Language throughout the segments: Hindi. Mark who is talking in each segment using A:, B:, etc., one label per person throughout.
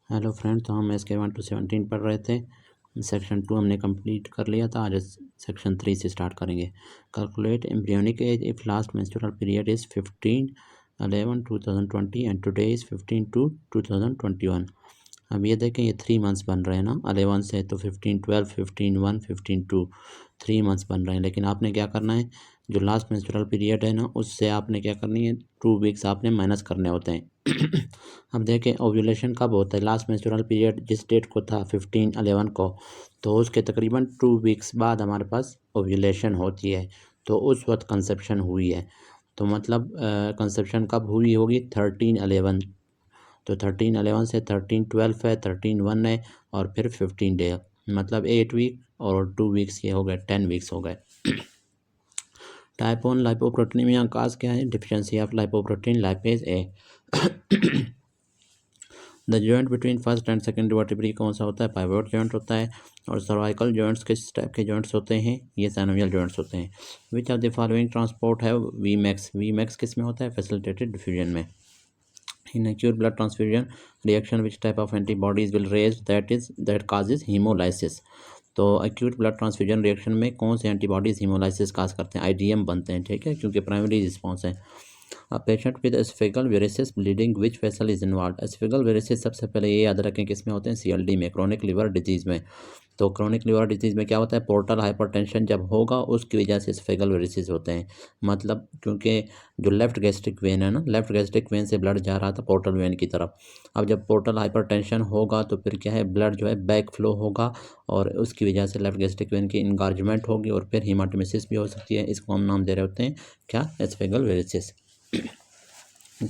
A: हेलो फ्रेंड, तो हम SK 1 to 17 पढ़ रहे थे। सेक्शन 2 हमने कंप्लीट कर लिया था। आज सेक्शन 3 से स्टार्ट करेंगे। Calculate embryonic age if last menstrual period is 15/11/2020 and today is 15/2/2021। अब ये देखें, ये 3 मंथ्स बन रहे हैं ना, 11 से तो 15, 12, 15, 1, 15, 2, 3 मंथ्स बन रहे हैं। लेकिन आपने क्या करना है, जो लास्ट मेंस्ट्रुअल पीरियड है ना, उससे आपने क्या करनी है, 2 वीक्स आपने माइनस करने होते हैं। अब देखें, ओव्यूलेशन कब होता है। लास्ट मेंस्ट्रुअल पीरियड जिस डेट को था 15/11 को, तो उसके तकरीबन 2 वीक्स बाद हमारे पास ओव्यूलेशन होती है। तो उस वक्त कंसेप्शन हुई है। तो मतलब कंसेप्शन कब हुई होगी, 13/11। तो 13/11 से 13/12 है, 13/1 है, और फिर 15 डे, मतलब 8 वीक और 2 वीक्स, ये हो गए 10 वीक्स हो गए। टाइप 1 लाइपोप्रोटीनिमिया काज क्या है, deficiency of lipoprotein lipase A. The joint between first and second vertebrae कौन सा होता है, पाइवोट जॉइंट होता है। और सर्वाइकल जॉइंट्स किस टाइप के जॉइंट्स होते हैं, ये साइनोवियल जॉइंट्स होते हैं। विच ऑफ द फॉलोइंग ट्रांसपोर्ट है वी मैक्स किस में होता है, फैसिलिटेटेड डिफ्यूजन में। In acute blood transfusion reaction, which type of antibodies will raise that causes hemolysis? तो acute blood transfusion reaction में कौन से एंटीबॉडीज hemolysis काज करते हैं, IgM बनते हैं, ठीक है, क्योंकि प्राइमरी रिस्पॉन्स है। Patient with oesophageal varices bleeding which vessel is involve. Oesophageal varices सबसे पहले ये याद रखें किस में होते हैं, CLD में, क्रोनिक लिवर डिजीज में। तो क्रोनिक लिवर डिजीज में क्या होता है, पोर्टल हाइपरटेंशन जब होगा उसकी वजह से एस्फेगल वेरिसिस होते हैं। मतलब क्योंकि जो लेफ्ट गैस्ट्रिक वेन है ना, लेफ्ट गैस्ट्रिक वेन से ब्लड जा रहा था पोर्टल वेन की तरफ। अब जब पोर्टल हाइपरटेंशन होगा तो फिर क्या है, ब्लड जो है बैक फ्लो होगा, और उसकी वजह से लेफ्ट गैस्ट्रिक वेन की इनगार्जमेंट होगी, और फिर हीमाटोमेसिस भी हो सकती है। इसको हम नाम दे रहे होते हैं क्या, एस्फेगल वेरिसिस।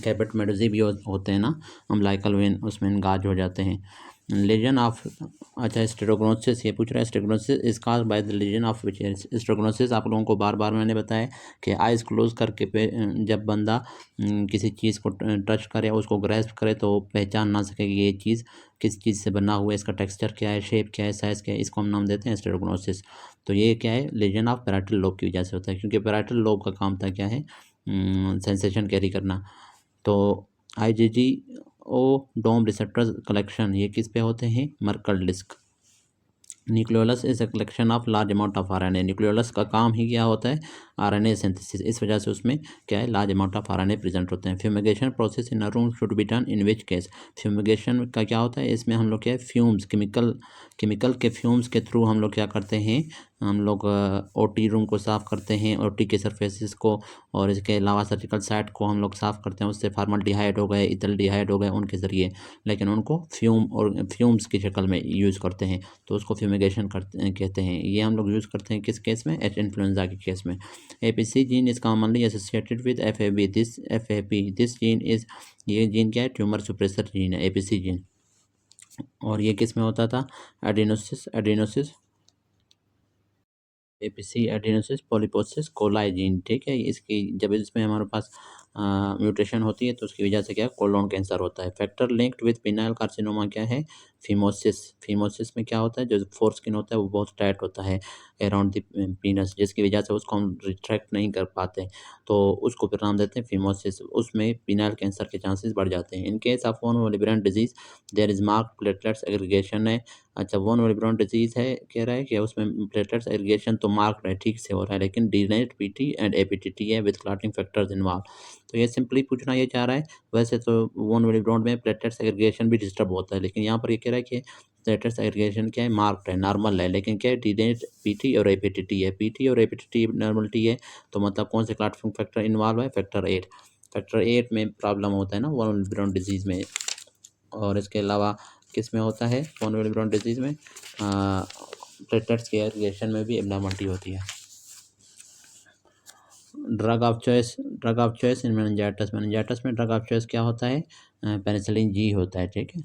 A: कैपेट मेडोजी भी होते हैं ना, अम्लाइकल वेन, उसमें गाज हो जाते हैं। लेजन ऑफ, अच्छा स्टेरोग्नोसिस ये पूछ रहा है, stereognosis is caused by the lesion of which. Stereognosis आप लोगों को बार बार मैंने बताया कि आइज़ क्लोज करके जब बंदा किसी चीज़ को टच करे, उसको ग्रैस्प करे, तो पहचान ना सके कि ये चीज़ किस चीज़ से बना हुआ है, इसका टेक्सचर क्या है, शेप क्या है, साइज़ क्या है, इसको हम नाम देते हैं स्टेरोग्नोसिस। तो ये क्या है, लेजन ऑफ पैराइटल लोब की वजह से होता है, क्योंकि पैराइटल लोब का काम था क्या है, सेंसेशन कैरी करना। तो IgG डोम रिसेप्टर्स कलेक्शन ये किस पे होते हैं, Merkel disc. Nucleolus is a collection of large amount of RNA। Nucleolus का काम ही क्या होता है, RNA सिंथेसिस। इस वजह से उसमें क्या है, large amount of RNA present होते हैं। Fumigation process in a room should be done in which case. Fumigation का क्या होता है, इसमें हम लोग क्या है, फ्यूम्स, केमिकल के फ्यूम्स के थ्रू हम लोग क्या करते हैं, हम लोग OT रूम को साफ़ करते हैं, OT के सरफेसिस को, और इसके अलावा सर्जिकल साइट को हम लोग साफ़ करते हैं। उससे फार्मल्डिहाइड हो गए, इथाल्डिहाइड हो गए, उनके ज़रिए, लेकिन उनको फ्यूम्स की शक्ल में यूज़ करते हैं, तो उसको फ्यूमिगेशन कहते हैं। ये हम लोग यूज़ करते हैं किस केस में, इन्फ्लुएंजा के केस में। APC gene is commonly associated with FAP। This gene is, ये जीन क्या है, ट्यूमर सुप्रेसर जीन है, APC जीन। और ये किस में होता था, adenosis APC adenosis polyposis coli gene, ठीक है। इसकी जब इसमें हमारे पास म्यूटेशन होती है तो उसकी वजह से क्या है, कोलोन कैंसर होता है। Factor linked with phenyl carcinoma क्या है, फीमोसिस में क्या होता है, जो फोर स्किन होता है वो बहुत टाइट होता है अराउंड द पीनस, जिसकी वजह से उसको हम रिट्रैक्ट नहीं कर पाते, तो उसको फिर नाम देते हैं फीमोसिस। उसमें पिनाइल कैंसर के चांसेस बढ़ जाते हैं। In case of von Willebrand disease there is marked platelets aggregation है। अच्छा, वन वोलिब्रियन डिजीज है, कह रहा है कि उसमें प्लेटलेट्स एग्रीगेशन तो मार्क्ड है, ठीक से हो रहा है, लेकिन डीनेट PT एंड APTT है विद क्लॉटिंग फैक्टर्स इन्वॉल्व। तो ये सिंपली पूछना ये चाह रहा है। वैसे तो वन वोलिब्रियन में प्लेटलेट्स एग्रीगेशन भी डिस्टर्ब होता है, लेकिन यहाँ पर ये कह रहा है कि प्लेटलेट्स एग्रीगेशन क्या है, मार्क्ड है, नॉर्मल है, लेकिन क्या है, डीनेट PT और APTT है। PT और APTT नॉर्मलिटी है, तो मतलब कौन से क्लॉटिंग फैक्टर इन्वॉल्व है, फैक्टर 8 में प्रॉब्लम होता है ना वन वोलिब्रियन डिजीज़ में। और इसके अलावा किस में होता है, वन वोलिब्रियन डिजीज़ में प्लेटलेट्स के एग्रीगेशन में भी एब्नॉर्मलिटी होती है। Drug of choice in meningitis में ड्रग ऑफ चॉइस क्या होता है, पेनिसिलिन G होता है, ठीक है।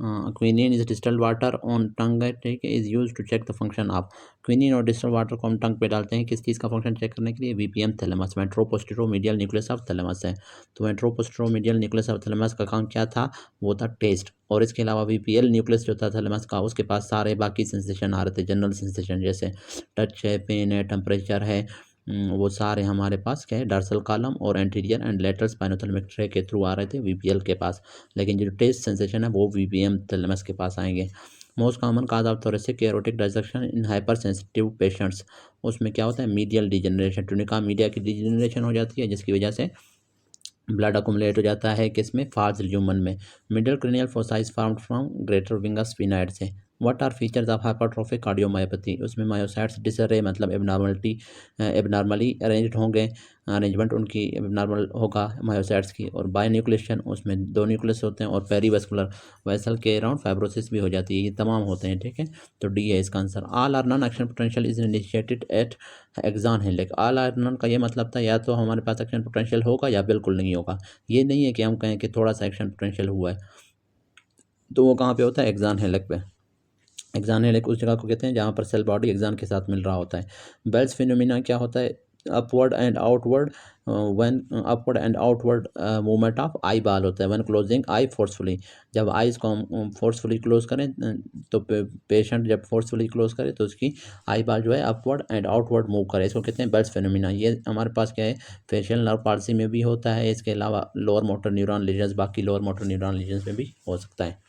A: Quinine is distilled water on tongue, ठीक है, is use to check the function of. Quinine और डिस्टल वाटर को हम टंग पे डालते हैं किस चीज़ का फंक्शन चेक करने के लिए, VPM thalamus, ventroposteromedial nucleus of thalamus है। तो वेंट्रोपोस्टेरोमीडियल न्यूक्लियस ऑफ थैलेमस का काम क्या था, वो था टेस्ट। और इसके अलावा VPL न्यूक्लियस जो था थैलेमस का, उसके पास सारे बाकी सेंसेशन आ रहे थे, जनरल सेंसेशन, जैसे टच है, पेन है, टेम्परेचर है, वो सारे हमारे पास क्या है, डर्सल कॉलम और anterior and lateral spinothalamic track के थ्रू आ रहे थे वीपीएल के पास, लेकिन जो टेस्ट सेंसेशन है वो वीपीएम थैलेमस के पास आएंगे। Most common cause of thoracic aortic dissection in hyper sensitive patients, उसमें क्या होता है, मीडियल डिजेनरेशन, ट्यूनिका मीडिया की डिजेनरेशन हो जाती है, जिसकी वजह से ब्लड अकुमुलेट हो जाता है किसमें, फाल्स ल्यूमन में। Middle cranial fossa is formed from greater wings sphenoid से। What are features of hypertrophic cardiomyopathy, उसमें मायोसाइट्स डिसअरे मतलब एबनॉर्मली अरेंज्ड होंगे, अरेंजमेंट उनकी एबनॉर्मल होगा मायोसाइट्स की, और बाय न्यूक्लिएशन उसमें 2 न्यूक्लियस होते हैं, और पेरीवेस्कुलर वेसल के अराउंड फाइब्रोसिस भी हो जाती है, ये तमाम होते हैं, ठीक है। तो डी है इसका answer. All or none action potential is initiated at axon hillock, all or none का ये मतलब था या तो हमारे पास एक्शन पोटेंशियल होगा या बिल्कुल नहीं होगा, ये नहीं है कि हम कहें कि थोड़ा सा एक्शन पोटेंशियल हुआ है। तो वो कहाँ पे होता है, एग्जान हिलेक पे। एग्जान हिलेक उस जगह को कहते हैं जहाँ पर सेल बॉडी एग्जान के साथ मिल रहा होता है। बेल्स फिनोमिना क्या होता है, upward and outward when upward and outward movement of eyeball होता है व्हेन क्लोजिंग आई फोर्सफुली, जब आईज को हम फोर्सफुली क्लोज करें तो पेशेंट जब फोर्सफुली क्लोज करे तो उसकी आई बाल जो है अपवर्ड एंड आउटवर्ड मूव करे, इसको कहते हैं बेल्स फिनोमिना। ये हमारे पास क्या है, फेशियल नर्व पाल्सी में भी होता है, इसके अलावा लोअर मोटर न्यूरॉन लीजन्स, बाकी लोअर मोटर न्यूरॉन लीजन्स में भी हो सकता है।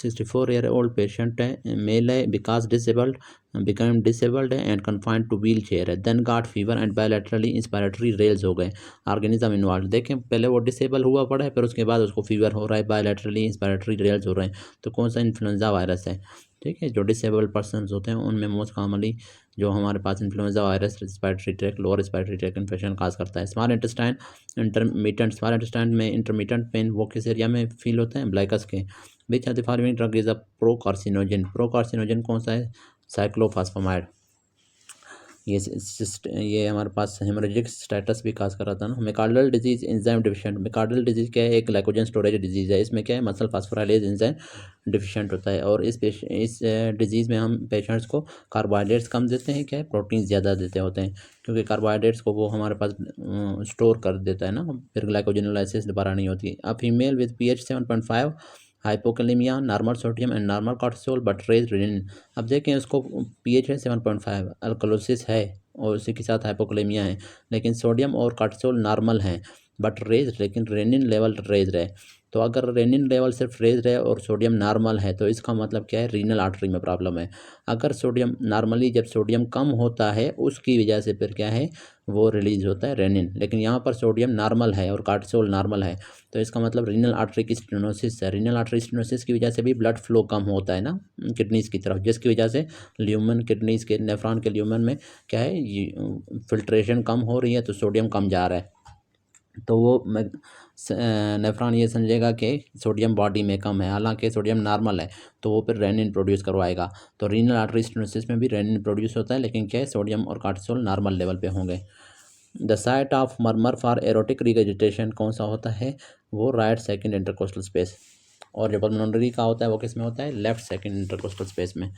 A: 64-year-old patient है, मेल है, बिकॉज डिसेबल्ड, बिकम डिसेबल्ड है and confined to wheelchair है, then got fever and bilaterally inspiratory rales हो गए, ऑर्गेनिज्म इन्वॉल्व। देखें पहले वो डिसेबल हुआ पड़ा है, फिर उसके बाद उसको फीवर हो रहा है, बायलैटरली इंस्पायरेटरी रेल्स हो रहे हैं, तो कौन सा इन्फ्लुएंजा वायरस है, ठीक है। जो डिसेबल्ड पर्सन होते हैं उनमें मोस्ट कॉमनली जो हमारे पास influenza virus respiratory tract, lower respiratory tract infection cause करता है। Small intestine intermediate, small intestine में इंटरमीडिएंट पेन वो किस एरिया में फील होते हैं, ब्लैकस के। विच of the following drug is a pro carcinogen कौन सा है, साइक्लोफॉस्फामाइड। ये हमारे पास हेमोरेजिक स्टेटस भी काज कर रहा था ना। मिकार्डल डिजीज एंजाइम डिफिशिएंट, मिकार्डल डिजीज क्या है, एक ग्लाइकोजन स्टोरेज डिजीज है, इसमें क्या है, मसल फास्फोराइलेज एंजाइम डिफिशिएंट होता है, और इस डिजीज़ में हम पेशेंट्स को कार्बोहाइड्रेट्स कम देते हैं, क्या है, प्रोटीन ज़्यादा देते होते हैं, क्योंकि कार्बोहाइड्रेट्स को वो हमारे पास स्टोर कर देता है ना, फिर ग्लाइकोजनोलाइसिस दोबारा नहीं होती। A female with pH 7.5, hypokalaemia, normal sodium and normal cortisol but raise renin. अब देखें उसको pH है 7.5, अल्कलोसिस है और उसी के साथ हाइपोकैलेमिया है, लेकिन सोडियम और कॉर्टिसोल नॉर्मल हैं बट रेज, लेकिन रेनिन लेवल रेज रहे। तो अगर रेनिन लेवल सिर्फ रेज रहे और सोडियम नॉर्मल है तो इसका मतलब क्या है, रीनल आर्टरी में प्रॉब्लम है। अगर सोडियम नॉर्मली जब सोडियम कम होता है उसकी वजह से फिर क्या है, वो रिलीज होता है रेनिन, लेकिन यहाँ पर सोडियम नॉर्मल है और कार्टिसोल नॉर्मल है, तो इसका मतलब रीनल आर्टरी की स्टेनोसिस है। रीनल आर्टरी स्टेनोसिस की वजह से भी ब्लड फ्लो कम होता है ना किडनीज़ की तरफ, जिसकी वजह से ल्यूमन किडनीज़ के नेफ्रॉन के ल्यूमन में क्या है, फिल्ट्रेशन कम हो रही है, तो सोडियम कम जा रहा है, तो वो नेफ्रॉन ये समझेगा कि सोडियम बॉडी में कम है, हालांकि सोडियम नॉर्मल है, तो वो फिर रेनिन प्रोड्यूस करवाएगा। तो रीनल आर्टरी स्टेनोसिस में भी रेनिन प्रोड्यूस होता है, लेकिन क्या है, सोडियम और कार्टिसोल नॉर्मल लेवल पे होंगे। The site of murmur for aortic regurgitation कौन सा होता है, वो राइट सेकंड इंटरकोस्टल स्पेस, और जो पल्मोनरी का होता है वो किस में होता है, लेफ्ट सेकंड इंटरकोस्टल स्पेस में।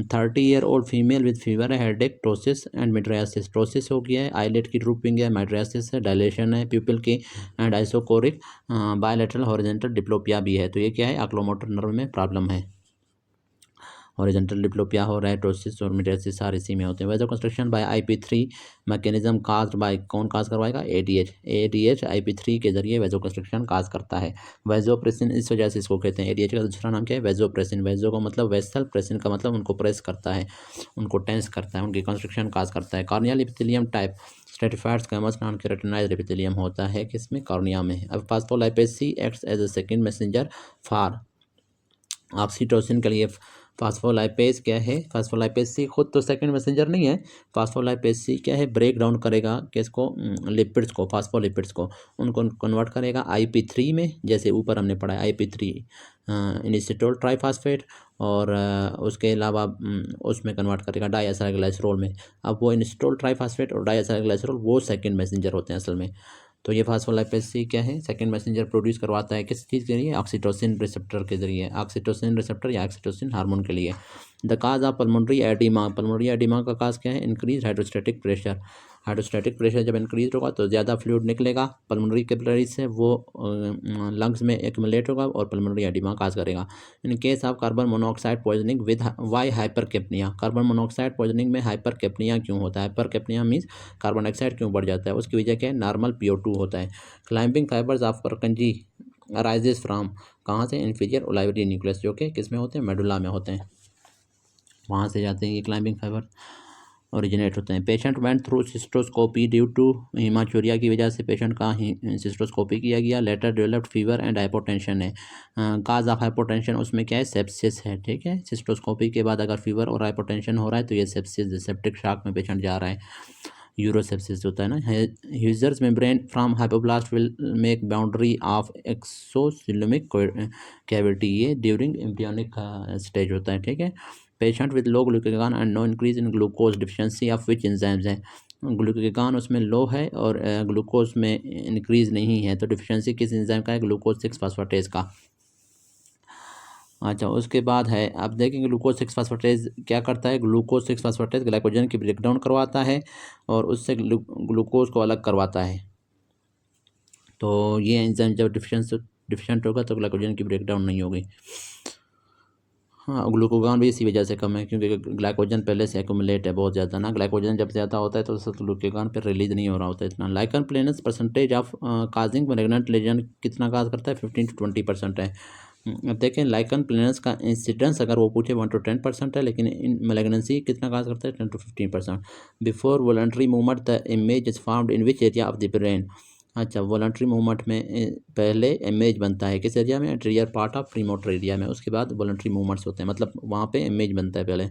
A: 30-year-old फीमेल विद फीवर है, headache, ptosis and mydriasis, ptosis हो गया है, आईलेट की ड्रूपिंग है, मिड्रियासिस है, डायलेशन है प्यूपिल की, and isochoric bilateral horizontal diplopia भी है। तो ये क्या है, ऑक्लोमोटर नर्व में प्रॉब्लम है, हॉरिजॉन्टल डिप्लोपिया हो रहा है, टोसिस और मिड्रियासिस सारे इसी में होते हैं। वेजो construction bye IP3 mechanism cause by, कौन काज करवाएगा, ADH IP3 के जरिए वेजो कंस्ट्रक्शन काज करता है। वेजोप्रेसिन इस वजह से इसको कहते हैं, ADH का दूसरा नाम क्या है, वेजोप्रेसिन। वेजो का मतलब वेसल, प्रेसिन का मतलब उनको प्रेस करता है, उनको टेंस करता है, उनकी कंस्ट्रक्शन काज करता है। Corneal epithelium type stratified squamous non keratinised epithelium होता है किसमें, कॉर्निया में। अब phospholipase C acts as a second messenger for oxytocin के लिए। फास्फोलाइपेज क्या है, फास्फोलाइपेज C खुद तो सेकंड मैसेंजर नहीं है, फास्फोलाइपेज C क्या है, ब्रेक डाउन करेगा किसको, लिपिड्स को, फास्फोलिपिड्स को, उनको कन्वर्ट करेगा IP3 में, जैसे ऊपर हमने पढ़ा है IP3 इनिसिटोल ट्राइफास्फेट, और उसके अलावा उसमें कन्वर्ट करेगा डाईएसाइलग्लाइसरोल में। अब वो इनिसिटोल ट्राइफास्फेट और डाईएसाइलग्लाइसरोल वो सेकंड मैसेंजर होते हैं असल में। तो ये फास्फोलाइपेज C क्या है, सेकंड मैसेंजर प्रोड्यूस करवाता है किस चीज़ के लिए, ऑक्सीटोसिन रिसेप्टर के जरिए, ऑक्सीटोसिन रिसेप्टर या ऑक्सीटोसिन हार्मोन के लिए। The cause of pulmonary oedema, pulmonary oedema का काज क्या है, increase hydrostatic pressure, hydrostatic pressure जब इंक्रीज होगा तो ज़्यादा फ्लूइड निकलेगा पल्मोनरी कैपिलरीज से, वो लंग्स में एक्यूमुलेट होगा और पल्मोनरी एडिमा काज करेगा। In case of carbon monoxide poisoning with why hypercapnia, carbon monoxide poisoning में हाइपरकेप्निया क्यों होता है? हाइपरकेप्निया मीन्स कार्बन डाइऑक्साइड क्यों बढ़ जाता है? उसकी वजह क्या है? नॉर्मल PO2 होता है। Climbing fibres of Purkinje arises from, कहाँ से? इन्फीरियर ओलाइवरी न्यूक्लियस, जो कि किस में होते हैं? मेडुला में होते हैं, वहाँ से जाते हैं ये क्लाइंबिंग फाइबर ओरिजिनेट होते हैं। Patient went through cystoscopy due to haematuria की वजह से पेशेंट का सिस्टोस्कोपी किया गया। Later developed fever and hypotension है। काज ऑफ हाइपोटेंशन उसमें क्या है? सेप्सिस है, ठीक है। सिस्टोस्कोपी के बाद अगर फीवर और हाइपोटेंशन हो रहा है तो ये सेप्सिस, सेप्टिक शॉक में पेशेंट जा रहा है, यूरोसेप्सिस होता है ना। Heuser's membrane from hypoblast will make boundary of exocoelomic cavity, ये ड्यूरिंग एम्ब्रियोनिक स्टेज होता है, ठीक है। Patient with low glucagon and no increase in glucose deficiency of which enzymes है? ग्लूकागॉन उसमें लो है और ग्लूकोज में इंक्रीज नहीं है, तो डिफिशिएंसी किस एंजाइम का है? ग्लूकोज 6 फास्फेटेज का। अच्छा, उसके बाद है, आप देखेंगे ग्लूकोज 6 फास्फेटेज क्या करता है? ग्लूकोज 6 फास्फेटेज ग्लाइकोजन की ब्रेकडाउन करवाता है और उससे ग्लूकोज को अलग करवाता है। तो ये एंजाइम जब डिफिशिएंट होगा तो ग्लाइकोजन की ब्रेकडाउन नहीं होगी। हाँ, ग्लूकोगॉन भी इसी वजह से कम है क्योंकि ग्लाइकोजन पहले से एक्यूमुलेट है बहुत ज़्यादा ना। ग्लाइकोजन जब ज़्यादा होता है तो ग्लूकोगॉन पर रिलीज नहीं हो रहा होता है इतना। Lichen planus percentage of causing malignant lesion कितना काज करता है? 15 to 20% है। अब देखें लाइकन प्लेनस का इंसिडेंस अगर वो पूछे 1 to 10% है, लेकिन इन मैलिग्नेंसी कितना काज करता है? 10 to 15%। Before voluntary movement the image is found in which area of the brain? अच्छा, वॉलंटरी मूवमेंट में पहले इमेज बनता है किस एरिया में? एंटीरियर पार्ट ऑफ प्रीमोटर एरिया में, उसके बाद वॉलंटरी मूवमेंट्स होते हैं, मतलब वहाँ पे इमेज बनता है पहले।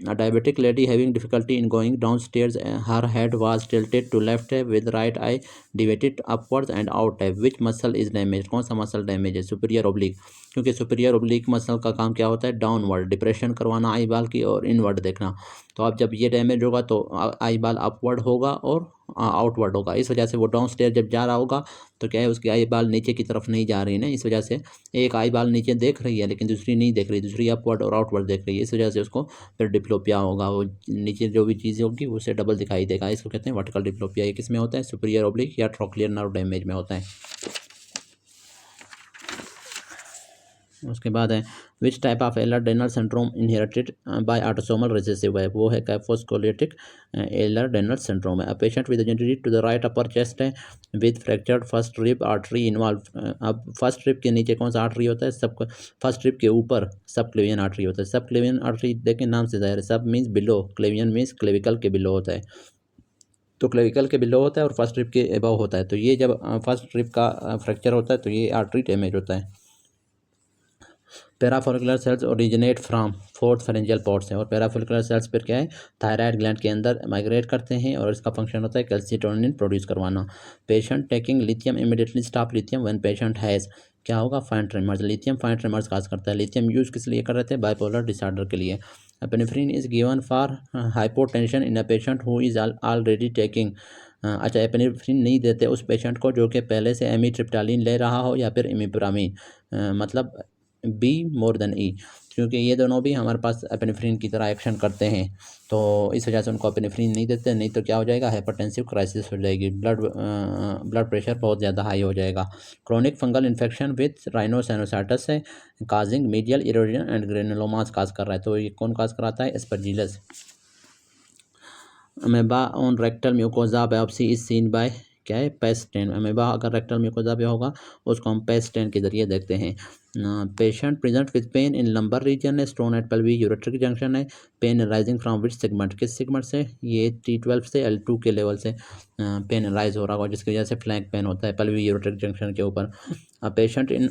A: A diabetic lady having difficulty in going downstairs, her head was tilted to left with right eye deviated upwards and out. Which muscle is damaged? कौन सा मसल डैमेज है? सुपीरियर ओब्लिक, क्योंकि सुपीरियर ओब्लिक मसल का काम क्या होता है? डाउनवर्ड डिप्रेशन करवाना आई बाल की और इनवर्ड देखना। तो अब जब ये डैमेज होगा तो आई बाल अपवर्ड होगा और आउटवर्ड होगा, इस वजह से वो डाउन स्टेयर जब जा रहा होगा तो क्या है? उसकी आई बाल नीचे की तरफ नहीं जा रही ना, इस वजह से एक आई बाल नीचे देख रही है लेकिन दूसरी नहीं देख रही, दूसरी अपवर्ड और आउटवर्ड देख रही है, इस वजह से उसको फिर डिप्लोपिया होगा। वो नीचे जो भी चीज़ होगी उसे डबल दिखाई देगा, इसको कहते हैं वर्टिकल डिप्लोपिया। ये किस में होता है? सुपीरियर ओब्लिक या ट्रोक्लियर नर्व डैमेज में होता है। उसके बाद है which type of Ehlers Danlos syndrome inherited by autosomal recessive है? वो है कैफोस्कोलेटिक एलर डेनल सिंड्रोम है। A patient with injury to the right upper chest है with fractured first rib artery involve. अब फर्स्ट रिब के नीचे कौन सा आर्टरी होता है? सब फर्स्ट रिब के ऊपर सब क्लेवियन आर्टरी होता है। सब क्लेवियन आर्टरी देखें नाम से जाहिर है, सब मीन्स बिलो, क्लेवियन मीन्स क्लेविकल के बिलो होता है, तो क्लेविकल के बिलो होता है और फर्स्ट रिब के एबव होता है। तो ये जब फर्स्ट रिब का फ्रैक्चर होता है तो ये आर्टरी डैमेज होता है। Parafollicular cells originate from fourth pharyngeal pouches है, और पैराफोलिकुलर सेल्स पर क्या है? थायराइड ग्लैंड के अंदर माइग्रेट करते हैं और इसका फंक्शन होता है कैल्सिटोनिन प्रोड्यूस करवाना। Patient taking lithium immediately stop lithium when patient has, क्या होगा? Fine tremors. Lithium fine tremors cause करता है। लिथियम यूज किस लिए कर रहे थे? बाइपोलर डिसऑर्डर के लिए। Epinephrine is given for hypotension in a patient who is already taking. अच्छा, एपिनेफ्रिन नहीं देते उस पेशेंट को जो कि पहले से एमिट्रिप्टालिन ले रहा हो या फिर इमिप्रामिन, मतलब बी मोर देन ई, क्योंकि ये दोनों भी हमारे पास एपिनेफ्रिन की तरह एक्शन करते हैं, तो इस वजह से उनको एपिनेफ्रिन नहीं देते, नहीं तो क्या हो जाएगा? हाइपरटेंसिव क्राइसिस हो जाएगी, ब्लड प्रेशर बहुत ज़्यादा हाई हो जाएगा। Chronic fungal infection with rhinosinusitis है causing medial erosion and granulomas cause कर रहा है, तो ये कौन काज कराता है? Aspergillus. Amoeba on rectal mucosa biopsy is seen by, क्या है? पेस्टेन। अमेबा अगर रेक्टल म्यूकोजा पे होगा उसको हम पेस्टेन के जरिए देखते हैं। Patient present with pain in lumbar region है, stone at pelvic ureteric junction है, pain rising from which segment, किस सेगमेंट से? ये T12 से L2 के लेवल से पेन राइज हो रहा होगा, जिसकी वजह से फ्लैंक पेन होता है पेल्विक यूरेट्रिक जंक्शन के ऊपर। Patient in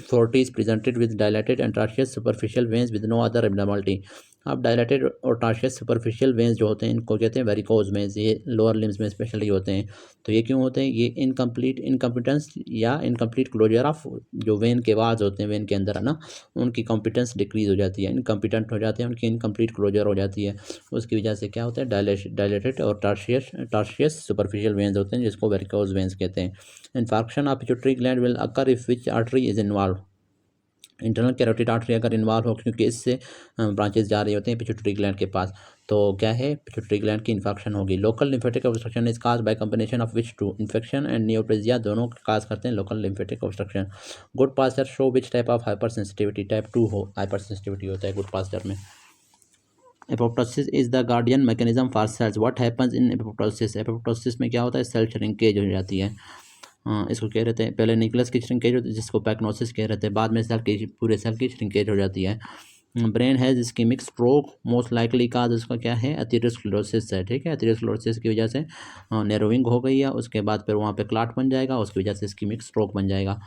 A: 40s presented with dilated and tortuous superficial veins with no other abnormality. अब डायलेटेड और टार्शियस सुपरफिशियल वेन्स जो होते हैं इनको कहते हैं वेरिकोज वेन्स, ये लोअर लिम्स में स्पेशली होते हैं। तो ये क्यों होते हैं? ये इनकम्पिटेंस या इनकम्प्लीट क्लोजर ऑफ जो वेन के वाल्स होते हैं वेन के अंदर है ना, उनकी कॉम्पिटेंस डिक्रीज हो जाती है, इनकम्पिटेंट हो जाते हैं, उनकी इनकम्प्लीट क्लोजर हो जाती है। उसकी वजह से क्या होता है? डायलेटेड और टार्शियस सुपरफिशियल वेन्स होते हैं जिसको वेरिकोज वेन्स कहते हैं। Infarction of pituitary gland will occur if which artery is involve, internal carotid artery अगर इन्वॉल्व हो, क्योंकि इससे ब्रांचेस जा रही होते हैं पिट्यूटरी ग्लैंड के पास, तो क्या है, पिट्यूटरी ग्लैंड की इन्फेक्शन होगी। Local lymphatic obstruction is cause by combination of which two, infection and neoplasia दोनों काज करते हैं local lymphatic obstruction. Goodpasture show which type of हाइपर सेंसिटिविटी, टाइप 2 हो हाइपर सेंसिटिविटी होता है गुड पास्चर में। Apoptosis is the guardian mechanism for cells, what happens in apoptosis, apoptosis में क्या होता है, सेल श्रिंकेज हो जाती है। इसको कह रहे थे पहले न्यूक्लियस की श्रिंकेज होती है जिसको पैक्नोसिस कह रहे थे, बाद में सेल की पूरे सेल की श्रिंकेज हो जाती है। Brain has ischaemic stroke, most likely cause उसका क्या है, एथेरोस्क्लेरोसिस है, ठीक है। एथेरोस्क्लेरोसिस की वजह से नैरोइंग हो गई है, उसके बाद फिर वहाँ पे क्लाट बन जाएगा, उसकी वजह से इस्कीमिक स्ट्रोक बन जाएगा,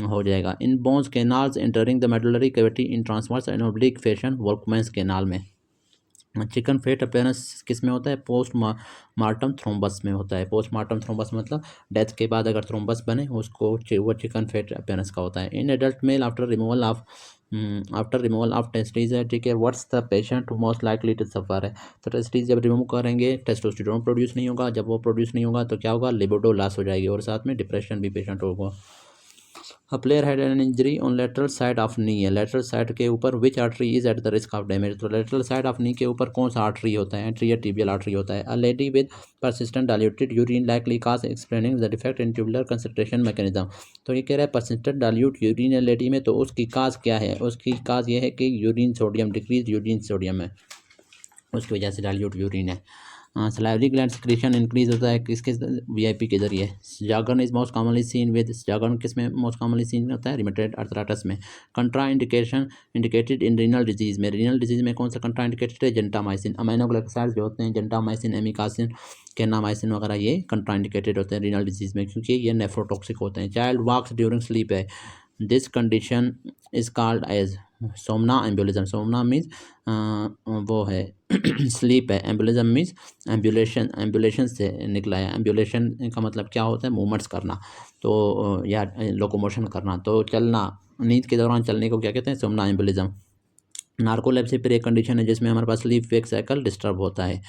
A: हो जाएगा। In bones canals entering the medullary cavity in transverse and oblique fashion, Volkmann's canal में। चिकन फेट अपीयरेंस किस में होता है, पोस्ट मार्टम थ्रोम्बस में होता है। पोस्ट मार्टम थ्रोम्बस मतलब डेथ के बाद अगर थ्रोम्बस बने उसको वो चिकन फेट अपीयरेंस का होता है। In adult male after removal of testis है, ठीक है। What's the patient most likely to suffer है, तो टेस्टिस जब रिमूव करेंगे टेस्टोस्टेरोन प्रोड्यूस नहीं होगा, जब वो प्रोड्यूस नहीं होगा तो क्या होगा, लिबिडो लॉस हो जाएगी और साथ में डिप्रेशन भी पेशेंट होगा। A player had an injury on lateral side of knee है, लेटरल साइड के ऊपर which artery is at the risk of damage, तो लेटरल साइड ऑफ नी के ऊपर कौन सा आर्टरी होता है, एंटीरियर टिबियल आर्टरी होता है। A lady with persistent diluted urine likely cause explaining the defect in tubular concentration mechanism, तो ये कह रहा है परसिस्टेंट डाइल्यूट यूरिन है लेडी में, तो उसकी काज क्या है, उसकी काज ये है कि urine sodium decrease urine sodium है, उसकी वजह से डाइल्यूट यूरिन है। सलाइवरी ग्लैंड सिक्रीशन इंक्रीज होता है किसके, वीआईपी के जरिए। जागरण is most commonly seen with, जागरण किस में मोस्ट कॉमनली सीन होता है, रिमेटेड अर्थराइटिस में। Contraindication indicated in renal disease में, रीनल डिजीज में कौन सा कंट्रा इंडिकेटेड है, जेंटामाइसिन। अमीनोग्लाइकोसाइड्स जो होते हैं जेंटामाइसिन, एमिकासिन, केनामाइसिन वगैरह ये कंट्रा इंडिकेटेड होते हैं रीनल डिजीज में, क्योंकि ये नेफ्रोटॉक्सिक होते हैं। चाइल्ड वॉक्स ड्यूरिंग स्लीप है, this condition is called as somnambulism, सोमना मीन्स वो है स्लीप है, एम्बुलिज्म मीन्स एम्बुलेशन से निकला है। एम्बुलेशन का मतलब क्या होता है, मूवमेंट्स करना, तो या लोकोमोशन करना, तो चलना, नींद के दौरान चलने को क्या कहते हैं, सोमना एम्बुलिज्म। नार्कोलेप्सी फिर एक कंडीशन है जिसमें हमारे पास स्लीप वेक साइकिल डिस्टर्ब होता है,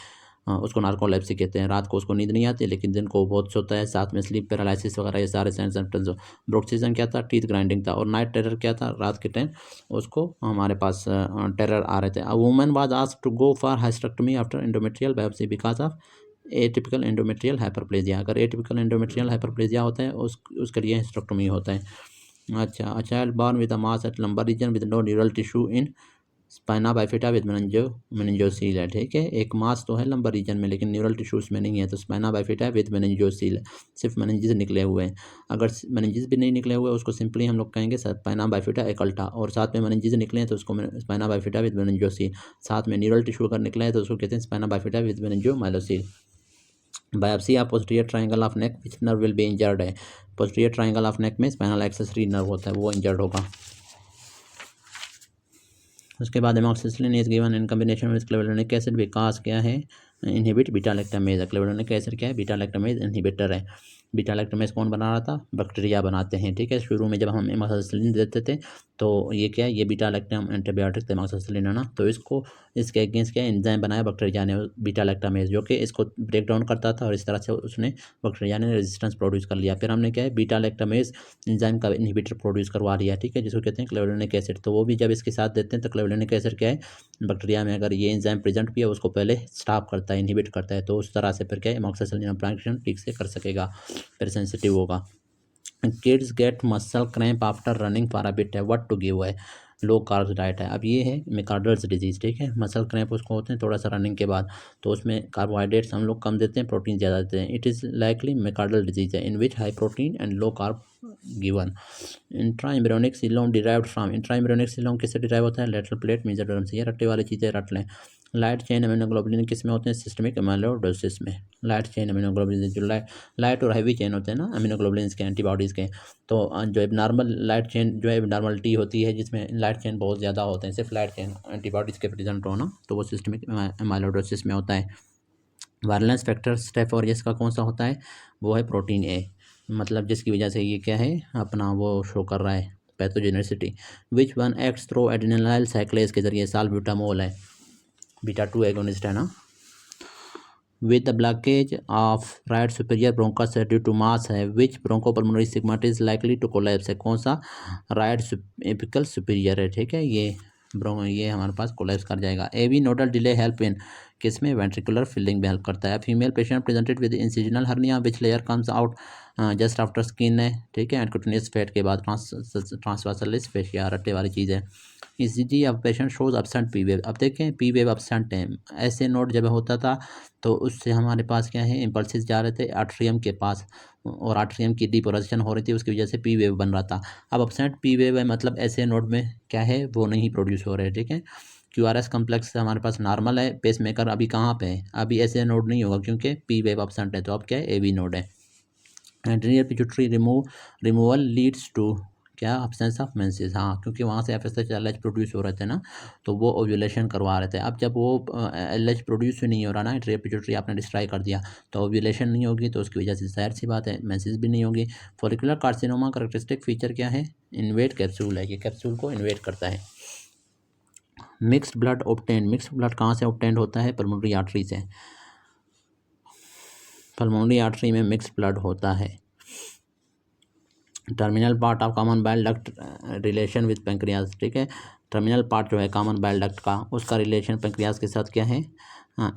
A: उसको नार्कोलेप्सी कहते हैं। रात को उसको नींद नहीं आती लेकिन दिन को बहुत सोता है, साथ में स्लीप पैरालिसिस वगैरह ये सारे साइन सिम्टम्स। ब्रोक्सिज्म क्या था, टीथ ग्राइंडिंग था। और नाइट टेरर क्या था, रात के टाइम उसको हमारे पास टेरर आ रहे थे। A woman was asked to go for hysterectomy after endometrial biopsy because of atypical endometrial hyperplasia, अगर एटिपिकल एंडोमेट्रियल हाइपरप्लेजिया होता है उसके लिए हिस्टेक्टोमी होता है। अच्छा, a child born with a mass at lumbar region with no neural tissue in spina bifida with meningocele है, ठीक है। एक मास तो है लंबर रीजन में लेकिन न्यूरल टिश्यूज में नहीं है, तो स्पाइना बाइफिटा विद मेनिंजोसील, सिर्फ मेनिंजिस निकले हुए हैं। अगर मेनिंजिस भी नहीं निकले हुए उसको सिंपली हम लोग कहेंगे स्पाइना बाइफिटा एकल्टा, और साथ में मेनिंजिस निकले हैं तो उसको स्पाइना बाइफिटा विद मेनिंजोसील, साथ में न्यूरल टिश्यू अगर निकला है तो उसको कहते हैं spina bifida with meningomyelocele. Biopsy of posterior triangle of neck which nerve will be injured है, पोस्टीरियर ट्रायंगल ऑफ नेक में स्पाइनल एक्सेसरी नर्व होता है वो इंजर्ड होगा। उसके बाद amoxicillin is given in combination with clavulanic acid because क्या है, inhibit beta lactamase. Clavulanic acid क्या है, बीटा लैक्टामेज इनहिबिटर है। बीटा लैक्टामेज कौन बना रहा था, बैक्टीरिया बनाते हैं, ठीक है। शुरू में जब हम एमॉक्सिसिलिन देते थे तो ये क्या है, ये बीटा लैक्टम एंटीबायोटिक एमॉक्सिसिलिन है ना, तो इसके अगेंस्ट क्या एंजाइम बनाया बैक्टीरिया ने, बीटा लैक्टामेज, जो कि इसको ब्रेक डाउन करता था और इस तरह से उसने बैक्टीरिया ने रेजिस्टेंस प्रोड्यूस कर लिया। फिर हमने क्या है, बीटा लैक्टामेज एंजाइम का इनहिबिटर प्रोड्यूस करवा लिया, ठीक है, जिसको कहते हैं क्लेवुलोनिक एसिड। तो वो भी जब इसके साथ देते हैं तो क्लेवुलोनिक एसिड क्या है, बैक्टीरिया में अगर ये एंजाइम प्रेजेंट भी है उसको पहले स्टॉप करता है, इनहिबिट करता है, तो उस तरह से फिर क्या है एमॉक्सिसिलिन प्रोडक्शन ठीक से कर सकेगा, फिर सेंसिटिव होगा। Kids get muscle cramp after running for a bit है, व्हाट टू गिव है, लो कार्ब्स डाइट है। अब ये है मिकार्डल्स डिजीज़, ठीक है, मसल क्रैम्प उसको होते हैं थोड़ा सा रनिंग के बाद, तो उसमें कार्बोहाइड्रेट्स हम लोग कम देते हैं, प्रोटीन ज़्यादा देते हैं। It is likely McArdle disease है in which high protein and low carb given. Intra embryonic coelom derived from, intra embryonic coelom किससे डिराइव होता है, लेटरल प्लेट मेसोडर्म से। ये रट्टे वाली चीज़ें रट लें। लाइट चेन अमीनोग्लोबुलिन किस में होते हैं, सिस्टमिक एमाइलोइडोसिस में। लाइट चेन अमीनोग्लोबुलिन जो लाइट और हैवी चेन होते हैं ना अमीनोग्लोबुलिन के, एंटीबॉडीज़ के, तो जो एबनॉर्मल लाइट चेन जो है एबनॉर्मलिटी होती है जिसमें लाइट चेन बहुत ज़्यादा होते हैं, सिर्फ लाइट चेन एंटीबॉडीज़ के प्रेजेंट होना, तो वो सिस्टमिक एमाइलोइडोसिस में होता है। वायलेंस फैक्टर स्टेफ और इसका कौन सा होता है, वो है प्रोटीन ए, मतलब जिसकी वजह से ये क्या है अपना वो शो कर रहा है pathogenicity. Which one acts through adenylyl cyclase के जरिए, साल्ब्यूटामोल है, बीटा 2 एगोनिस्ट है ना। with the blockage of right superior bronchus due to mass है, which bronchopulmonary segment is likely to collapse है, कौन सा, राइट एपिकल सुपीरियर है, ठीक है, ये हमारे पास कोलैप्स कर जाएगा। AV nodal delay help in किस में, वेंट्रिकुलर फिलिंग में हेल्प करता है। Female patient presented with incisional hernia which layer comes out just after skin है, ठीक है, एंड कुटिनियस फैट के बाद ट्रांसवर्सलिस फेशिया, रट्टे वाली चीज़ है। ईसीजी अब patient shows absent P wave, अब देखें पी वेव अब्सेंट है, ऐसे नोट जब होता था तो उससे हमारे पास क्या है, इम्पल्सिस जा रहे थे आर्ट्रियम के पास और आर्ट्रियम की डिपोलाइजेशन हो रही थी, उसकी वजह से पी वेव बन रहा था। अब अब्सेंट पी वेव है, मतलब ऐसे नोड में क्या है, वो नहीं प्रोड्यूस हो रहे, ठीक है। क्यूआरएस कम्प्लेक्स हमारे पास नॉर्मल है, पेस मेकर अभी कहाँ पे है, अभी ऐसे नोड नहीं होगा क्योंकि पी वेव अब्सेंट है, तो अब क्या है, एवी नोड है। Anterior pituitary removal leads to क्या, अब्सेंस ऑफ मेंसेस, हाँ, क्योंकि वहाँ से एफएसएच एलएच प्रोड्यूस हो रहे थे ना, तो वो ओव्यूलेशन करवा रहे थे। अब जब वो एलएच प्रोड्यूस नहीं हो रहा ना, एंटीरियर पिट्यूटरी आपने डिस्ट्रॉय कर दिया, तो ओव्यूलेशन नहीं होगी, तो उसकी वजह से जाहिर सी बात है मेंसेस भी नहीं होगी। फॉलिकुलर कार्सिनोमा करेक्टरिस्टिक फीचर क्या है, इन्वेट कैप्सूल है, ये कैप्सूल को इन्वेट करता है। Mixed blood obtain, mixed blood कहाँ से ऑब्टेन होता है, पल्मोनरी आर्टरी से, पल्मोनरी आर्टरी में मिक्स्ड ब्लड होता है। Terminal part of common bile duct relation with pancreas, ठीक है, टर्मिनल पार्ट जो है कॉमन बाइल डक्ट का, उसका रिलेशन पेंक्रियाज के साथ क्या है,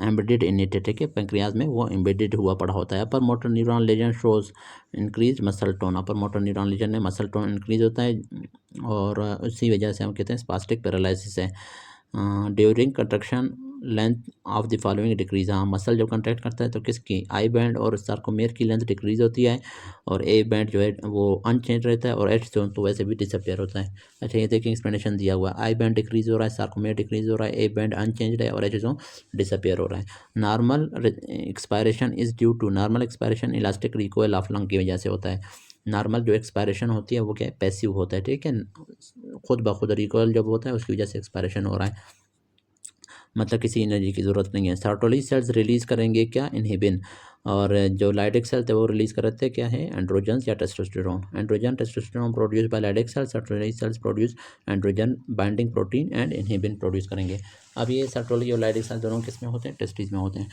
A: एम्बेडेड इन इट, ठीक है, पेंक्रियाज में वो एम्बेडेड हुआ पड़ा होता है। Upper motor neuron lesion shows increase muscle tone, upper motor neuron lesion में मसल टोन इंक्रीज होता है और उसी वजह से हम कहते हैं स्पास्टिक पैरालिसिस है। During contraction length of the following decrease, हाँ, मसल जब कंट्रैक्ट करता है तो किसकी, आई बैंड और सार्कोमेयर की लेंथ डिक्रीज होती है और ए बैंड जो है वो अनचेंज रहता है और एच जोन तो वैसे भी डिसअपेयर होता है। अच्छा, ये देखिए एक्सप्लेनेशन दिया हुआ है, आई बैंड डिक्रीज हो रहा है, सार्कोमेयर डिक्रीज हो रहा है, ए बैंड अनचेंज है और एच जोन डिसअपेयर हो रहा है। Normal expiration is due to, normal expiration elastic recoil of lung की वजह से होता है। नॉर्मल जो एक्सपायरेशन होती है वो क्या है, पैसिव होता है, ठीक है, खुद ब खुद रिकॉइल जब होता है उसकी वजह से एक्सपायरेशन हो रहा है, मतलब किसी एनर्जी की ज़रूरत नहीं है। सर्टोली सेल्स रिलीज़ करेंगे क्या, इनहिबिन, और जो लाइडिक सेल थे वो रिलीज़ करते हैं क्या है, एंड्रोजन्स या testosterone. Androgen testosterone produce by Leydig cells, Sertoli cells produce androgen binding protein and inhibin produce करेंगे। अब ये सर्टोली और लाइडिक सेल दोनों किस में होते हैं, टेस्टिस में होते हैं।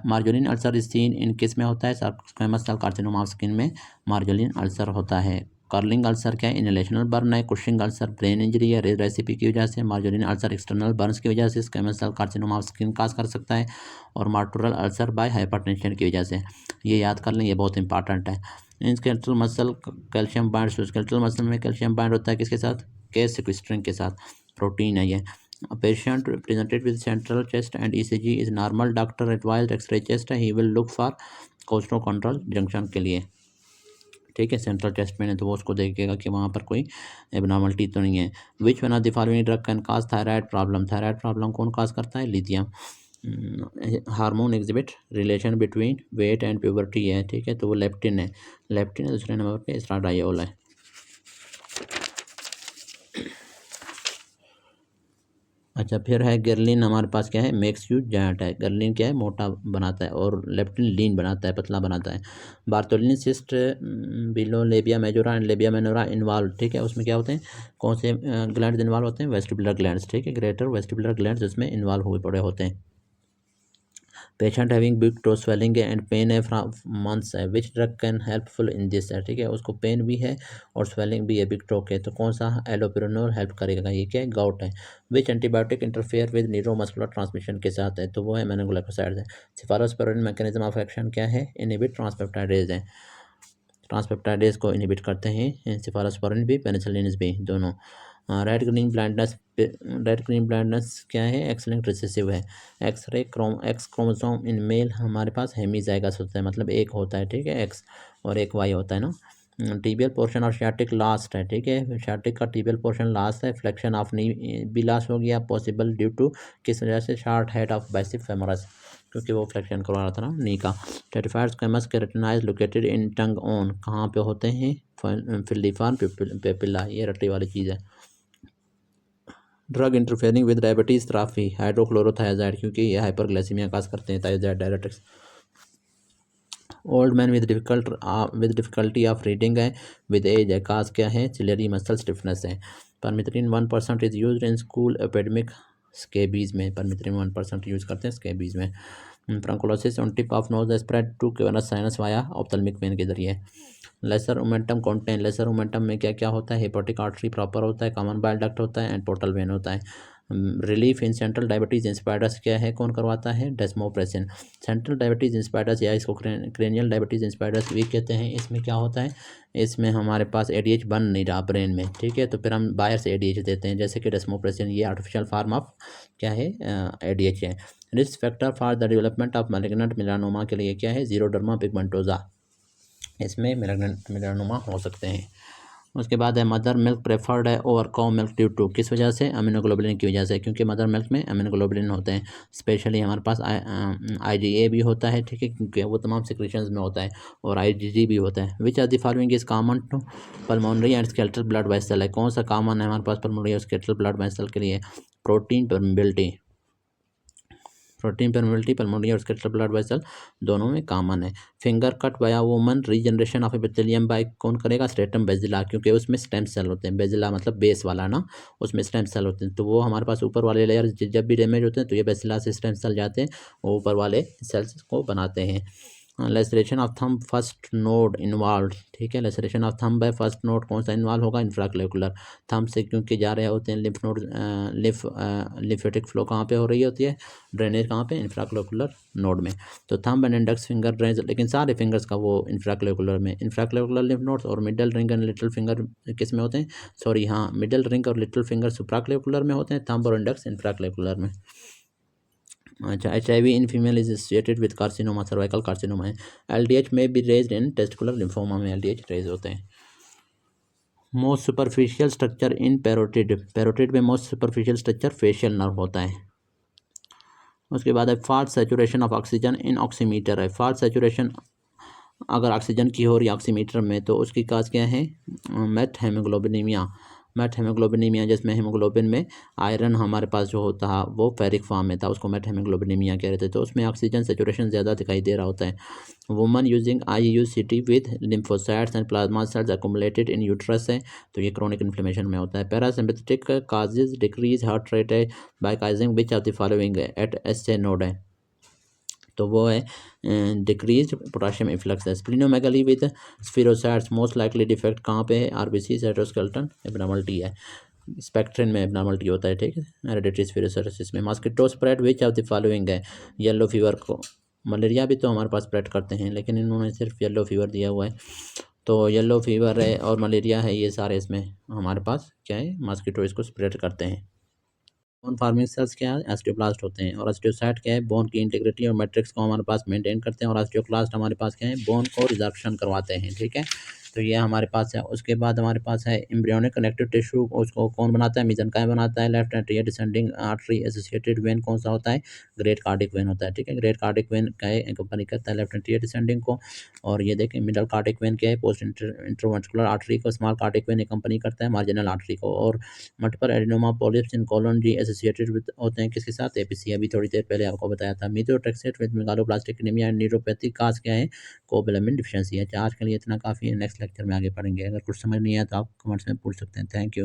A: Marjolin ulcer is seen in किस में होता है, squamous cell carcinoma of skin में मार्जोलिन अल्सर होता है। कर्लिंग अल्सर क्या है, इनहेलेशनल बर्न है। कुशिंग अल्सर ब्रेन इंजरी है, रेड रेसिपी की वजह से। मार्जोलिन अल्सर एक्सटर्नल बर्न्स की वजह से squamous cell carcinoma of skin cause कर सकता है। और मार्टोरल अल्सर बाय हाइपरटेंशन की वजह से, ये याद कर लें, ये बहुत इंपॉर्टेंट है। Skeletal muscle calcium bind, skeletal muscle में कैल्शियम बाइंड होता है किसके साथ, के सिक्विस्ट्रिन के साथ, प्रोटीन है ये। Patient presented with central chest and ECG is normal, doctor advise X-ray chest है, he will look for costochondral junction के लिए, ठीक है, सेंट्रल चेस्ट में है तो वो उसको देखेगा कि वहाँ पर कोई एबनॉर्मलिटी तो नहीं है। Which one of the following drug can cause thyroid problem, thyroid problem कौन काज करता है, lithium. Hormone exhibit relation between weight and puberty है, ठीक है, तो वो लेप्टिन है, लेप्टिन है। दूसरे नंबर पे एस्ट्राडायोल है। अच्छा, फिर है गर्लिन, हमारे पास क्या है, मेक्स यू जायंट है, गर्लिन क्या है, मोटा बनाता है और लेप्टिन लीन बनाता है, पतला बनाता है। Bartholin cyst below labia majora and labia minora involve, ठीक है, उसमें क्या होते हैं, कौन से ग्लैंड्स इन्वॉल्व होते हैं, वेस्टिबुलर ग्लैंड्स, ठीक है, ग्रेटर वेस्टिबुलर ग्लैंड्स उसमें इन्वॉल्व हुए पड़े होते हैं। Patient having big toe swelling and pain है फ्रॉम मंथ्स है, which drug can helpful in this है, ठीक है, उसको पेन भी है और स्वेलिंग भी है बिग टो के, तो कौन सा एलोपिरानोल हेल्प करेगा, ये क्या है, गाउट है। Which antibiotic interfere with neuromuscular transmission के साथ है, तो वो है मेनिंगोग्लाइकोसाइड्स है। सिफालोस्पोरिन मैकेनिज्म ऑफ एक्शन क्या है, इनहिबिट ट्रांसपेप्टाइडेज है, ट्रांसपेप्टाइडेज को इनहिबिट करते हैं सिफालोस्पोरिन भी, पेनिसिलिन भी, दोनों। Red green blindness, red green blindness क्या है, एक्स लिंक्ड रिसेसिव है। एक्स क्रोमोसोम इन मेल हमारे पास हेमीजाइगस होता है, मतलब एक होता है, ठीक है, एक्स और एक वाई होता है ना। टीबियल पोर्शन और शार्टिक लास्ट है, ठीक है, शार्टिक का टीबियल पोर्शन लास्ट है। फ्लेक्शन ऑफ नी भी लास्ट हो गया, पॉसिबल ड्यू टू किस वजह से, short head of biceps femoris, क्योंकि वो फ्लेक्शन करवा रहा था ना नी का। Stratified squamous keratinise located in tongue on, कहाँ पे होते हैं, फिल्लीफार्म पेपिला, ये रट्टी वाली चीज़ है। Drug interfering with diabetes therapy, hydrochlorothiazide, क्योंकि ये हाइपरग्लाइसीमिया काज करते हैं, thiazide diuretics. Old man with difficulty of reading है, विद एज है, काज क्या है, सिलेरी मसल स्टिफनेस है। Permethrin 1% is use in school epidemic scabies में, परमिथ्रिन 1% यूज़ करते हैं स्केबीज में। Furunculosis on tip of nose spread to cavernous sinus via ophthalmic vein के जरिए। Lesser omentum contain, lesser omentum में क्या क्या होता है, हेपेटिक आर्टरी प्रॉपर होता है, कॉमन बाइल डक्ट होता है एंड पोर्टल वेन होता है। Relief in central diabetes inspires क्या है, कौन करवाता है, डेस्मोप्रेसिन। सेंट्रल डायबिटीज इंस्पायर्स या इसको क्रेनियल डायबिटीज इंस्पायर्स भी कहते हैं। इसमें क्या होता है, इसमें हमारे पास एडीएच बन नहीं रहा ब्रेन में, ठीक है, तो फिर हम बाहर से एडीएच देते हैं, जैसे कि डेस्मोप्रेसिन, ये आर्टिफिशियल फार्म ऑफ क्या है, एडीएच है। Risk factor for the development of malignant melanoma के लिए क्या है, जीरोडर्मा पिगमेंटोजा, इसमें मैलिग्नेंट मेलानोमा हो सकते हैं। उसके बाद है मदर मिल्क प्रेफर्ड है over cow milk due to, किस वजह से, अमीनोग्लोबुलिन की वजह से, क्योंकि मदर मिल्क में अमीनोग्लोबुलिन होते हैं। स्पेशली हमारे पास IgA भी होता है, ठीक है, क्योंकि वो तमाम सिक्रेशंस में होता है, और IgG भी होता है। Which are the following is common to pulmonary and skeletal blood vessel है, कौन सा कॉमन है हमारे पास पल्मोनरी और स्केलेटल ब्लड वेसल के लिए, protein permeability, protein permeability pulmonary और स्केलेटल ब्लड वेसल दोनों में कॉमन है। Finger cut by woman, regeneration of epithelium by कौन करेगा, स्ट्रेटम बेजिला, क्योंकि उसमें स्टेम सेल होते हैं, बेजिला मतलब बेस वाला ना, उसमें स्टेम सेल होते हैं, तो वो हमारे पास ऊपर वाले लेयर जब भी डैमेज होते हैं तो ये बेजिला से स्टेम सेल जाते हैं, वो ऊपर वाले सेल्स को बनाते हैं। Laceration of thumb first node involve, ठीक है, लेसरेशन ऑफ थंब है फर्स्ट नोड कौन सा इन्वॉल्व होगा, इंफ्राक्लेकुलर, थंब से क्योंकि जा रहे होते हैं लिम्फ नोड, लिम्फेटिक फ्लो कहाँ पे हो रही होती है, ड्रेनेज कहाँ पे, इंफ्राक्लेकुलर नोड में। तो thumb and index finger drainage, लेकिन सारे फिंगर्स का वो इंफ्राक्लेकुलर में, इंफ्राक्लेकुलर लिम्फ नोड्स, और middle ring and little finger किस में होते हैं, सॉरी हाँ, मिडल रिंग और लिटिल फिंगर सुप्राक्लेकुलर में होते हैं, थंब और इंडेक्स इंफ्राक्लेकुलर में। अच्छा, HIV in female is associated with carcinoma, cervical carcinoma है। LDH में भी रेज इन टेस्टिकुलर लिम्फोमा में LDH रेज होते हैं। Most superficial structure in parotid, parotid में most superficial structure facial nerve होता है। उसके बाद है false saturation of oxygen in oximeter है, फॉल्स सैचुरेशन अगर ऑक्सीजन की हो रही है ऑक्सीमीटर में तो उसकी काज क्या है, मेट हेमोग्लोबिनीमिया, मेट हेमोग्लोबिनीमिया, जिसमें हेमोग्लोबिन में आयरन हमारे पास जो होता है वो फेरिक फॉर्म में था, उसको मेट हेमोग्लोबिनीमिया कह रहे थे, तो उसमें ऑक्सीजन सेचुरेशन ज़्यादा दिखाई दे रहा होता है। Woman using IUCT with lymphocytes and plasma cells accumulated in uterus है, तो ये क्रोनिक इन्फ्लेमेशन में होता है। Parasympathetic causes decrease heart rate है by causing which of the following है, एट SA नोड है, तो वो है डिक्रीज पोटाशियम इफ्लक्स है। Splenomegaly with spherocytes most likely defect कहाँ पे है, RBC साइटोस्केलेटन एब्नॉर्मलिटी है, स्पेक्ट्रिन में एब्नॉर्मलिटी होता है, ठीक है, हेरेडिटरी स्फीरोसाइटोसिस में। Mosquito spread which of the following है, येलो फीवर को, मलेरिया भी तो हमारे पास स्प्रेड करते हैं, लेकिन इन्होंने सिर्फ येलो फीवर दिया हुआ है, तो येलो फीवर है और मलेरिया है, ये सारे इसमें हमारे पास क्या है, मॉस्किटो इसको स्प्रेड करते हैं। बोन फार्मिंग सेल्स क्या है, ऑस्टियोब्लास्ट होते हैं, और ऑस्टियोसाइट क्या है, बोन की इंटीग्रिटी और मैट्रिक्स को हमारे पास मेंटेन करते हैं, और ऑस्टियोक्लास्ट हमारे पास क्या है, बोन को रिजर्प्शन करवाते हैं, ठीक है, तो ये हमारे पास है। उसके बाद हमारे पास है एम्ब्रियोनिक कनेक्टिव टिश्यू, उसको कौन बनाता है, मेसेंकाइम बनाता है। Left anterior descending artery associated vein कौन सा होता है, ग्रेट कार्डिक वेन होता है, ठीक है, ग्रेट कार्डिक वेन का कंपनी करता है लेफ्ट एंट्रियर डिसेंडिंग को। और ये देखें मिडल कार्डिक वेन क्या है, पोस्ट इंट्रोवेंट्रिकुलर आर्टरी को, स्मॉल कार्डिक वेन कंपनी करता है मार्जिनल आर्टरी को। और multiple adenoma polyps in colon जी एसोसिएटेड विद होते हैं किसके साथ, APC, अभी थोड़ी देर पहले आपको बताया था। Methotrexate with megaloblastic anaemia and neuropathy cause क्या है, कोबैलेमिन डिफिशियंसी है। आज के लिए इतना काफ़ी है, नेक्स्ट लेक्चर में आगे पढ़ेंगे। अगर कुछ समझ नहीं आया तो आप कमेंट्स में पूछ सकते हैं। Thank you.